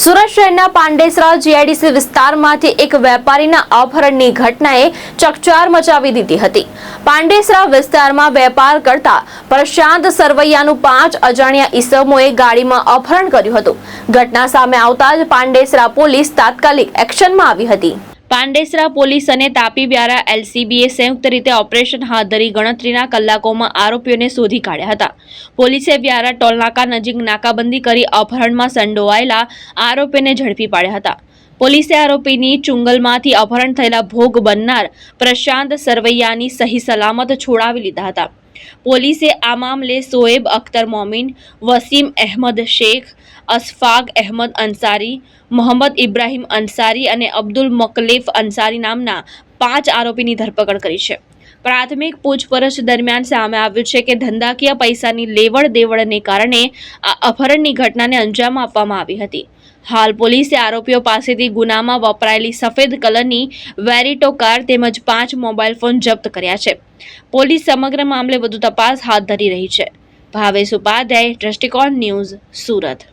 સુરત શહેરના પાંડેસરા જીઆઈડીસી વિસ્તારમાંથી એક વેપારીના અપહરણની ઘટનાએ ચકચાર મચાવી દીધી હતી। પાંડેસરા વિસ્તારમાં વેપાર કરતા પ્રશાંત સરવૈયાનું 5 અજાણ્યા ઈસમોએ ગાડીમાં અપહરણ કર્યું હતું। ઘટના સામે આવતા જ પાંડેસરા પોલીસ તાત્કાલિક એક્શનમાં આવી હતી। પાંડેસરા પોલીસ અને તાપી વ્યારા એલસીબીએ સંયુક્ત રીતે ઓપરેશન હાથ ધરી ગણતરીના કલાકોમાં આરોપીઓને શોધી કાઢ્યા હતા। પોલીસે વ્યારા ટોલનાકા નજીક નાકાબંધી કરી અપહરણમાં સંડોવાયેલા આરોપીને ઝડપી પાડ્યા હતા। પોલીસે આરોપીની ચુંગલમાંથી અપહરણ થયેલા ભોગ બનનાર પ્રશાંત સરવૈયાની સહી સલામત છોડાવી લીધા હતા। પોલીસે આ મામલે શોએબ અખ્તર મોમીન, વસીમ અહેમદ શેખ, અશફાક અહેમદ અંસારી, મોહમ્મદ ઇબ્રાહિમ અંસારી અને અબ્દુલ મકલેફ અંસારી નામના 5 આરોપીની ધરપકડ કરી છે। પ્રાથમિક પૂછપરછ દરમિયાન સામે આવ્યું છે કે ધંધાકીય પૈસાની લેવડ દેવડને કારણે આ અપહરણની ઘટનાને અંજામ આપવામાં આવી હતી। હાલ પોલીસે આરોપીઓ પાસેથી ગુનામાં વપરાયેલી સફેદ કલરની વેરિટો કાર તેમજ 5 મોબાઈલ ફોન જપ્ત કર્યા છે। પોલીસ સમગ્ર મામલે વધુ તપાસ હાથ ધરી રહી છે। ભાવેશ ઉપાધ્યાય, દ્રષ્ટિકોણ ન્યૂઝ, સુરત।